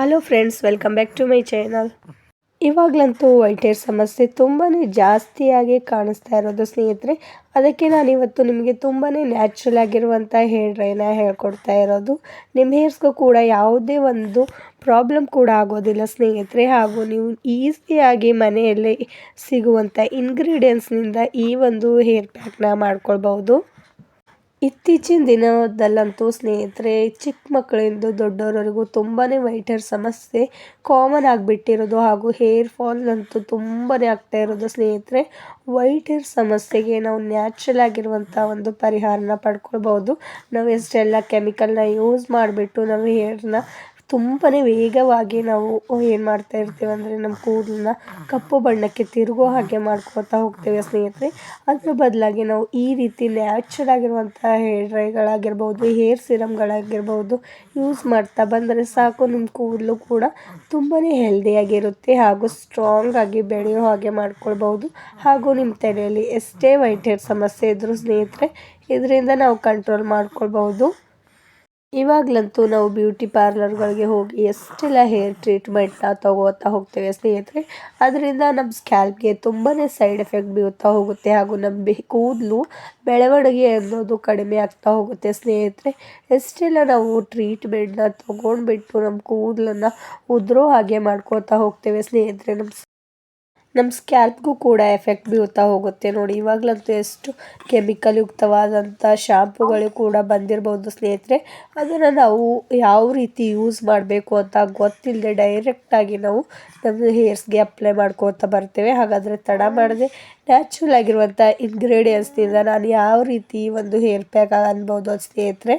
Hello friends, welcome back to my channel. ಇವಾಗಲಂತೂ white hair ಸಮಸ್ಯೆ ತುಂಬಾ ಜಾಸ್ತಿಯಾಗಿ ಕಾಣಿಸ್ತಾ ಇರೋದು ಸ್ನೇಹಿತರೆ. ಅದಕ್ಕೆ ನಾನಿವತ್ತು ನಿಮಗೆ ತುಂಬಾ ನ್ಯಾಚುರಲ್ ಆಗಿರುವಂಥ ಹೇರ್ ಡ್ರೈನ ಹೇಳ್ಕೊಡ್ತಾ ಇರೋದು. ನಿಮ್ಮ ಹೇರ್ಸ್ಗೂ ಕೂಡ ಯಾವುದೇ ಒಂದು ಪ್ರಾಬ್ಲಮ್ ಕೂಡ ಆಗೋದಿಲ್ಲ ಸ್ನೇಹಿತರೆ. ಹಾಗೂ ನೀವು ಈಸಿಯಾಗಿ ಮನೆಯಲ್ಲೇ ಸಿಗುವಂಥ ಇಂಗ್ರೀಡಿಯೆಂಟ್ಸ್ನಿಂದ ಈ ಒಂದು ಹೇರ್ ಪ್ಯಾಕ್ನ ಮಾಡ್ಕೊಳ್ಬಹುದು. ಇತ್ತೀಚಿನ ದಿನದಲ್ಲಂತೂ ಸ್ನೇಹಿತರೆ, ಚಿಕ್ಕ ಮಕ್ಕಳಿಂದ ದೊಡ್ಡವರವರೆಗೂ ತುಂಬಾ ವೈಟ್ ಹೇರ್ ಸಮಸ್ಯೆ ಕಾಮನ್ ಆಗಿಬಿಟ್ಟಿರೋದು. ಹಾಗೂ ಹೇರ್ ಫಾಲ್ ಅಂತೂ ತುಂಬಾ ಆಗ್ತಾ ಇರೋದು ಸ್ನೇಹಿತರೆ. ವೈಟ್ ಹೇರ್ ಸಮಸ್ಯೆಗೆ ನಾವು ನ್ಯಾಚುರಲ್ ಆಗಿರುವಂಥ ಒಂದು ಪರಿಹಾರನ ಪಡ್ಕೊಳ್ಬೋದು. ನಾವು ಎಷ್ಟೆಲ್ಲ ಕೆಮಿಕಲ್ನ ಯೂಸ್ ಮಾಡಿಬಿಟ್ಟು ನಾವು ಹೇರ್ನ ತುಂಬಾ ವೇಗವಾಗಿ ನಾವು ಏನು ಮಾಡ್ತಾ ಇರ್ತೀವಿ ಅಂದರೆ ನಮ್ಮ ಕೂದಲನ್ನ ಕಪ್ಪು ಬಣ್ಣಕ್ಕೆ ತಿರುಗೋ ಹಾಗೆ ಮಾಡ್ಕೊತಾ ಹೋಗ್ತೇವೆ ಸ್ನೇಹಿತರೆ. ಅದ್ರ ಬದಲಾಗಿ ನಾವು ಈ ರೀತಿ ನ್ಯಾಚುರಲ್ ಆಗಿರುವಂಥ ಹೇರ್ ಡ್ರೈಗಳಾಗಿರ್ಬೋದು, ಹೇರ್ ಸಿರಮ್ಗಳಾಗಿರ್ಬೋದು ಯೂಸ್ ಮಾಡ್ತಾ ಬಂದರೆ ಸಾಕು, ನಿಮ್ಮ ಕೂದಲು ಕೂಡ ತುಂಬಾ ಹೆಲ್ದಿಯಾಗಿರುತ್ತೆ ಹಾಗೂ ಸ್ಟ್ರಾಂಗ್ ಆಗಿ ಬೆಳೆಯೋ ಹಾಗೆ ಮಾಡ್ಕೊಳ್ಬೋದು. ಹಾಗೂ ನಿಮ್ಮ ತಲೆಯಲ್ಲಿ ಎಷ್ಟೇ ವೈಟ್ ಹೇರ್ ಸಮಸ್ಯೆ ಇದ್ದರೂ ಸ್ನೇಹಿತರೆ, ಇದರಿಂದ ನಾವು ಕಂಟ್ರೋಲ್ ಮಾಡ್ಕೊಳ್ಬೋದು. ಇವಾಗಲಂತೂ ನಾವು ಬ್ಯೂಟಿ ಪಾರ್ಲರ್ಗಳಿಗೆ ಹೋಗಿ ಎಷ್ಟೆಲ್ಲ ಹೇರ್ ಟ್ರೀಟ್ಮೆಂಟ್ನ ತಗೋತಾ ಹೋಗ್ತೇವೆ ಸ್ನೇಹಿತರೆ. ಅದರಿಂದ ನಮ್ಮ ಸ್ಕ್ಯಾಲ್ಪ್ಗೆ ತುಂಬಾ ಸೈಡ್ ಎಫೆಕ್ಟ್ ಬೀಳ್ತಾ ಹೋಗುತ್ತೆ. ಹಾಗೂ ನಮ್ಮ ಕೂದಲು ಬೆಳವಣಿಗೆ ಅನ್ನೋದು ಕಡಿಮೆ ಆಗ್ತಾ ಹೋಗುತ್ತೆ ಸ್ನೇಹಿತರೆ. ಎಷ್ಟೆಲ್ಲ ನಾವು ಟ್ರೀಟ್ಮೆಂಟ್ನ ತೊಗೊಂಡ್ಬಿಟ್ಟು ನಮ್ಮ ಕೂದಲನ್ನು ಉದುರೋ ಹಾಗೆ ಮಾಡ್ಕೋತಾ ಹೋಗ್ತೇವೆ ಸ್ನೇಹಿತರೆ. ನಮ್ಮ ಸ್ಕ್ಯಾಲ್ಪ್ಗೂ ಕೂಡ ಎಫೆಕ್ಟ್ ಬೀಳ್ತಾ ಹೋಗುತ್ತೆ ನೋಡಿ. ಇವಾಗಲಂತೂ ಎಷ್ಟು ಕೆಮಿಕಲ್ ಯುಕ್ತವಾದಂಥ ಶಾಂಪುಗಳು ಕೂಡ ಬಂದಿರ್ಬೋದು ಸ್ನೇಹಿತರೆ. ಅದನ್ನು ನಾವು ಯಾವ ರೀತಿ ಯೂಸ್ ಮಾಡಬೇಕು ಅಂತ ಗೊತ್ತಿಲ್ಲದೆ ಡೈರೆಕ್ಟಾಗಿ ನಾವು ನಮ್ಮ ಹೇರ್ಸ್ಗೆ ಅಪ್ಲೈ ಮಾಡ್ಕೋತಾ ಬರ್ತೇವೆ. ಹಾಗಾದರೆ ತಡ ಮಾಡದೆ ನ್ಯಾಚುರಲ್ ಆಗಿರುವಂಥ ಇಂಗ್ರೀಡಿಯೆಂಟ್ಸ್ನಿಂದ ನಾನು ಯಾವ ರೀತಿ ಒಂದು ಹೇರ್ ಪ್ಯಾಕ್ ಅನ್ಬೋದು ಸ್ನೇಹಿತರೆ,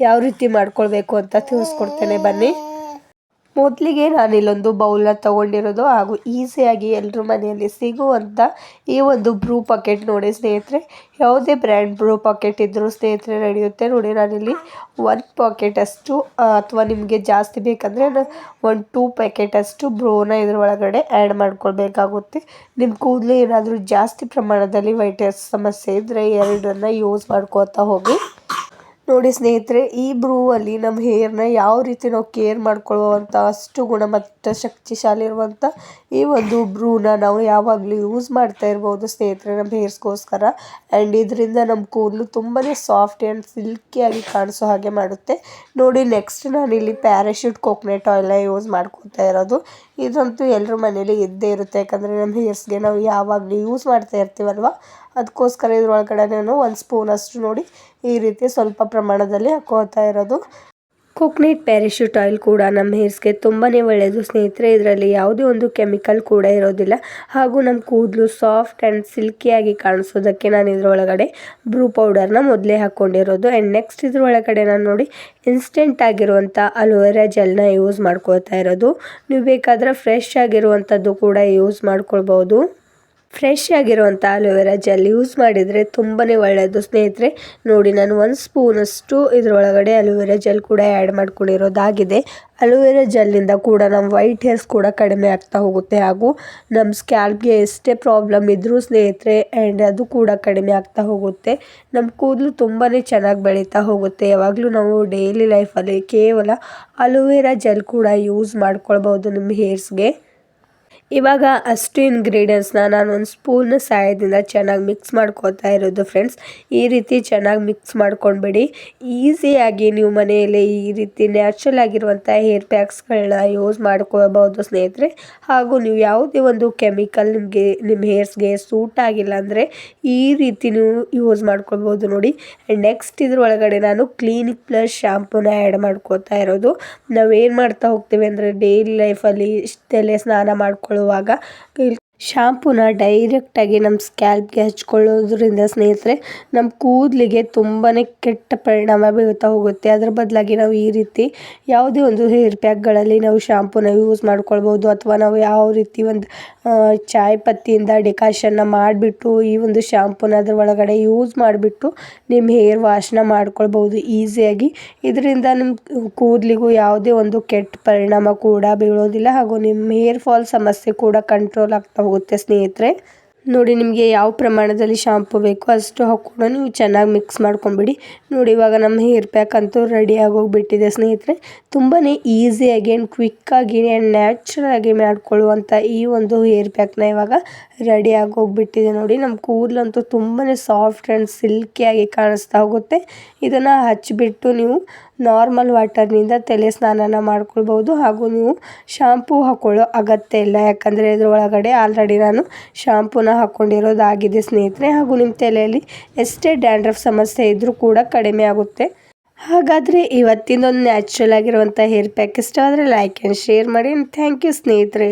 ಯಾವ ರೀತಿ ಮಾಡ್ಕೊಳ್ಬೇಕು ಅಂತ ತಿಳಿಸ್ಕೊಡ್ತೇನೆ ಬನ್ನಿ. ಮೊದಲಿಗೆ ನಾನಿಲ್ಲೊಂದು ಬೌಲ್ನ ತೊಗೊಂಡಿರೋದು ಹಾಗೂ ಈಸಿಯಾಗಿ ಎಲ್ಲರ ಮನೆಯಲ್ಲಿ ಸಿಗುವಂಥ ಈ ಒಂದು ಬ್ರೂ ಪಾಕೆಟ್ ನೋಡಿ ಸ್ನೇಹಿತರೆ. ಯಾವುದೇ ಬ್ರ್ಯಾಂಡ್ ಬ್ರೂ ಪಾಕೆಟ್ ಇದ್ದರೂ ಸ್ನೇಹಿತರೆ ನಡೆಯುತ್ತೆ ನೋಡಿ. ನಾನಿಲ್ಲಿ 1 ಪಾಕೆಟಷ್ಟು ಅಥವಾ ನಿಮಗೆ ಜಾಸ್ತಿ ಬೇಕಂದರೆ 2 ಪ್ಯಾಕೆಟಷ್ಟು ಬ್ರೂನ ಇದ್ರ ಒಳಗಡೆ ಆ್ಯಡ್ ಮಾಡ್ಕೊಳ್ಬೇಕಾಗುತ್ತೆ. ನಿಮ್ಮ ಕೂದಲು ಏನಾದರೂ ಜಾಸ್ತಿ ಪ್ರಮಾಣದಲ್ಲಿ ವೈಟ್ ಹೇರ್ ಸಮಸ್ಯೆ ಇದ್ದರೆ 2 ಯೂಸ್ ಮಾಡ್ಕೋತಾ ಹೋಗಿ. ನೋಡಿ ಸ್ನೇಹಿತರೆ, ಈ ಬ್ರೂವಲ್ಲಿ ನಮ್ಮ ಹೇರ್ನ ಯಾವ ರೀತಿ ನಾವು ಕೇರ್ ಮಾಡ್ಕೊಳ್ಳುವಂಥ ಅಷ್ಟು ಗುಣಮಟ್ಟ ಶಕ್ತಿಶಾಲಿ ಇರುವಂಥ ಈ ಒಂದು ಬ್ರೂನ ನಾವು ಯಾವಾಗಲೂ ಯೂಸ್ ಮಾಡ್ತಾ ಇರ್ಬೋದು ಸ್ನೇಹಿತರೆ ನಮ್ಮ ಹೇರ್ಸ್ಗೋಸ್ಕರ. ಆ್ಯಂಡ್ ಇದರಿಂದ ನಮ್ಮ ಕೂದಲು ತುಂಬಾ ಸಾಫ್ಟ್ ಆ್ಯಂಡ್ ಸಿಲ್ಕಿಯಾಗಿ ಕಾಣಿಸೋ ಹಾಗೆ ಮಾಡುತ್ತೆ ನೋಡಿ. ನೆಕ್ಸ್ಟ್ ನಾನಿಲ್ಲಿ ಪ್ಯಾರಾಶೂಟ್ ಕೋಕೋನಟ್ ಆಯಿಲ್ನ ಯೂಸ್ ಮಾಡ್ಕೊತಾ ಇರೋದು. ಇದಂತೂ ಎಲ್ಲರ ಮನೇಲಿ ಇದ್ದೇ ಇರುತ್ತೆ, ಯಾಕಂದರೆ ನಮ್ಮ ಹೇರ್ಸ್ಗೆ ನಾವು ಯಾವಾಗಲೂ ಯೂಸ್ ಮಾಡ್ತಾ ಇರ್ತೀವಲ್ವ, ಅದಕ್ಕೋಸ್ಕರ ಇದ್ರೊಳಗಡೆ ನಾನು 1 ಸ್ಪೂನಷ್ಟು ನೋಡಿ ಈ ರೀತಿ ಸ್ವಲ್ಪ ಪ್ರಮಾಣದಲ್ಲಿ ಹಾಕೋತಾ ಇರೋದು. ಕೋಕೋನಟ್ ಪ್ಯಾರಾಶೂಟ್ ಆಯಿಲ್ ಕೂಡ ನಮ್ಮ ಹೇರ್ಸ್ಗೆ ತುಂಬಾ ಒಳ್ಳೆಯದು ಸ್ನೇಹಿತರೆ. ಇದರಲ್ಲಿ ಯಾವುದೇ ಒಂದು ಕೆಮಿಕಲ್ ಕೂಡ ಇರೋದಿಲ್ಲ. ಹಾಗೂ ನಮ್ಮ ಕೂದಲು ಸಾಫ್ಟ್ ಆ್ಯಂಡ್ ಸಿಲ್ಕಿಯಾಗಿ ಕಾಣಿಸೋದಕ್ಕೆ ನಾನು ಇದರೊಳಗಡೆ ಬ್ರೂ ಪೌಡರ್ನ ಮೊದಲೇ ಹಾಕ್ಕೊಂಡಿರೋದು. ಆ್ಯಂಡ್ ನೆಕ್ಸ್ಟ್ ಇದ್ರೊಳಗಡೆ ನಾನು ನೋಡಿ ಇನ್ಸ್ಟೆಂಟ್ ಆಗಿರುವಂಥ ಅಲೋವೆರಾ ಜೆಲ್ನ ಯೂಸ್ ಮಾಡ್ಕೊಳ್ತಾ ಇರೋದು. ನೀವು ಬೇಕಾದರೆ ಫ್ರೆಶ್ ಆಗಿರುವಂಥದ್ದು ಕೂಡ ಯೂಸ್ ಮಾಡ್ಕೊಳ್ಬೋದು. ಫ್ರೆಶ್ ಆಗಿರುವಂಥ ಅಲೋವೆರಾ ಜೆಲ್ ಯೂಸ್ ಮಾಡಿದರೆ ತುಂಬಾ ಒಳ್ಳೆಯದು ಸ್ನೇಹಿತರೆ. ನೋಡಿ, ನಾನು 1 ಸ್ಪೂನಷ್ಟು ಇದರೊಳಗಡೆ ಅಲೋವೆರಾ ಜೆಲ್ ಕೂಡ ಆ್ಯಡ್ ಮಾಡ್ಕೊಂಡಿರೋದಾಗಿದೆ. ಅಲೋವೆರಾ ಜೆಲ್ಲಿಂದ ಕೂಡ ನಮ್ಮ ವೈಟ್ ಹೇರ್ಸ್ ಕೂಡ ಕಡಿಮೆ ಆಗ್ತಾ ಹೋಗುತ್ತೆ. ಹಾಗೂ ನಮ್ಮ ಸ್ಕ್ಯಾಲ್ಪ್ಗೆ ಎಷ್ಟೇ ಪ್ರಾಬ್ಲಮ್ ಇದ್ದರೂ ಸ್ನೇಹಿತರೆ ಆ್ಯಂಡ್ ಅದು ಕೂಡ ಕಡಿಮೆ ಆಗ್ತಾ ಹೋಗುತ್ತೆ. ನಮ್ಮ ಕೂದಲು ತುಂಬಾ ಚೆನ್ನಾಗಿ ಬೆಳೀತಾ ಹೋಗುತ್ತೆ. ಯಾವಾಗಲೂ ನಾವು ಡೈಲಿ ಲೈಫಲ್ಲಿ ಕೇವಲ ಅಲೋವೆರಾ ಜೆಲ್ ಕೂಡ ಯೂಸ್ ಮಾಡ್ಕೊಳ್ಬೋದು ನಿಮ್ಮ ಹೇರ್ಸ್ಗೆ. ಇವಾಗ ಅಷ್ಟು ಇಂಗ್ರೀಡಿಯೆಂಟ್ಸ್ನ ನಾನು 1 ಸ್ಪೂನ್ ಸಹಾಯದಿಂದ ಚೆನ್ನಾಗಿ ಮಿಕ್ಸ್ ಮಾಡ್ಕೋತಾ ಇರೋದು ಫ್ರೆಂಡ್ಸ್. ಈ ರೀತಿ ಚೆನ್ನಾಗಿ ಮಿಕ್ಸ್ ಮಾಡ್ಕೊಂಡ್ಬಿಡಿ. ಈಸಿಯಾಗಿ ನೀವು ಮನೆಯಲ್ಲೇ ಈ ರೀತಿ ನ್ಯಾಚುರಲ್ ಆಗಿರುವಂಥ ಹೇರ್ ಪ್ಯಾಕ್ಸ್ಗಳನ್ನ ಯೂಸ್ ಮಾಡ್ಕೋಬಹುದು ಸ್ನೇಹಿತರೆ. ಹಾಗೂ ನೀವು ಯಾವುದೇ ಒಂದು ಕೆಮಿಕಲ್ ನಿಮ್ಮ ಹೇರ್ಸ್ಗೆ ಸೂಟ್ ಆಗಿಲ್ಲ ಅಂದರೆ ಈ ರೀತಿ ನೀವು ಯೂಸ್ ಮಾಡ್ಕೊಳ್ಬೋದು ನೋಡಿ. ಆ್ಯಂಡ್ ನೆಕ್ಸ್ಟ್ ಇದ್ರೊಳಗಡೆ ನಾನು ಕ್ಲಿನಿಕ್ ಪ್ಲಸ್ ಶಾಂಪೂನ ಆ್ಯಡ್ ಮಾಡ್ಕೋತಾ ಇರೋದು. ನಾವೇನು ಮಾಡ್ತಾ ಹೋಗ್ತೀವಿ ಅಂದರೆ ಡೈಲಿ ಲೈಫಲ್ಲಿ ತಲೆ ಸ್ನಾನ ಮಾಡ್ಕೊಳ್ಳುವಾಗ ಶಾಂಪೂನ ಡೈರೆಕ್ಟಾಗಿ ನಮ್ಮ ಸ್ಕ್ಯಾಲ್ಪ್ಗೆ ಹಚ್ಕೊಳ್ಳೋದ್ರಿಂದ ಸ್ನೇಹಿತರೆ ನಮ್ಮ ಕೂದಲಿಗೆ ತುಂಬಾ ಕೆಟ್ಟ ಪರಿಣಾಮ ಬೀಳ್ತಾ ಹೋಗುತ್ತೆ. ಅದರ ಬದಲಾಗಿ ನಾವು ಈ ರೀತಿ ಯಾವುದೇ ಒಂದು ಹೇರ್ ಪ್ಯಾಕ್ಗಳಲ್ಲಿ ನಾವು ಶಾಂಪೂನ ಯೂಸ್ ಮಾಡ್ಕೊಳ್ಬೋದು. ಅಥವಾ ನಾವು ಯಾವ ರೀತಿ ಒಂದು ಚಾಯ್ ಪತ್ತಿಯಿಂದ ಡಿಕಾಷನ್ನ ಮಾಡಿಬಿಟ್ಟು ಈ ಒಂದು ಶಾಂಪೂನ ಅದ್ರ ಒಳಗಡೆ ಯೂಸ್ ಮಾಡಿಬಿಟ್ಟು ನಿಮ್ಮ ಹೇರ್ ವಾಶ್ನ ಮಾಡ್ಕೊಳ್ಬೋದು ಈಸಿಯಾಗಿ. ಇದರಿಂದ ನಿಮ್ಮ ಕೂದಲಿಗೂ ಯಾವುದೇ ಒಂದು ಕೆಟ್ಟ ಪರಿಣಾಮ ಕೂಡ ಬೀಳೋದಿಲ್ಲ. ಹಾಗೂ ನಿಮ್ಮ ಹೇರ್ ಫಾಲ್ ಸಮಸ್ಯೆ ಕೂಡ ಕಂಟ್ರೋಲ್ ಆಗ್ತಾ ಹೋಗುತ್ತೆ ಸ್ನೇಹಿತರೆ. ನೋಡಿ ನಿಮಗೆ ಯಾವ ಪ್ರಮಾಣದಲ್ಲಿ ಶಾಂಪು ಬೇಕೋ ಅಷ್ಟು ಹಾಕ್ಕೊಂಡು ನೀವು ಚೆನ್ನಾಗಿ ಮಿಕ್ಸ್ ಮಾಡ್ಕೊಂಬಿಡಿ. ನೋಡಿ ಇವಾಗ ನಮ್ಮ ಹೇರ್ ಪ್ಯಾಕ್ ಅಂತೂ ರೆಡಿ ಆಗೋಗ್ಬಿಟ್ಟಿದೆ ಸ್ನೇಹಿತರೆ. ತುಂಬಾ ಈಸಿಯಾಗಿ ಆ್ಯಂಡ್ ಕ್ವಿಕ್ಕಾಗಿ ಆ್ಯಂಡ್ ನ್ಯಾಚುರಲ್ ಆಗಿ ಮಾಡ್ಕೊಳ್ಳುವಂಥ ಈ ಒಂದು ಹೇರ್ ಪ್ಯಾಕ್ನ ಇವಾಗ ರೆಡಿ ಆಗೋಗ್ಬಿಟ್ಟಿದೆ. ನೋಡಿ ನಮ್ಮ ಕೂದಲಂತೂ ತುಂಬಾ ಸಾಫ್ಟ್ ಆ್ಯಂಡ್ ಸಿಲ್ಕಿಯಾಗಿ ಕಾಣಿಸ್ತಾ ಹೋಗುತ್ತೆ. ಇದನ್ನು ಹಚ್ಚಿಬಿಟ್ಟು ನೀವು ನಾರ್ಮಲ್ ವಾಟರ್ನಿಂದ ತಲೆ ಸ್ನಾನನ ಮಾಡ್ಕೊಳ್ಬೋದು. ಹಾಗೂ ನೀವು ಶಾಂಪೂ ಹಾಕ್ಕೊಳ್ಳೋ ಅಗತ್ಯ ಇಲ್ಲ, ಯಾಕಂದರೆ ಇದರೊಳಗಡೆ ಆಲ್ರೆಡಿ ನಾನು ಶಾಂಪೂನ ಹಾಕ್ಕೊಂಡಿರೋದಾಗಿದೆ ಸ್ನೇಹಿತರೆ. ಹಾಗೂ ನಿಮ್ಮ ತಲೆಯಲ್ಲಿ ಎಷ್ಟೇ ಡ್ಯಾಂಡ್ರಫ್ ಸಮಸ್ಯೆ ಇದ್ದರೂ ಕೂಡ ಕಡಿಮೆ ಆಗುತ್ತೆ. ಹಾಗಾದರೆ ಇವತ್ತಿನೊಂದು ನ್ಯಾಚುರಲ್ ಆಗಿರುವಂಥ ಹೇರ್ ಪ್ಯಾಕ್ ಇಷ್ಟ ಆದರೆ ಲೈಕ್ ಆ್ಯಂಡ್ ಶೇರ್ ಮಾಡಿ. ಥ್ಯಾಂಕ್ ಯು ಸ್ನೇಹಿತರೆ.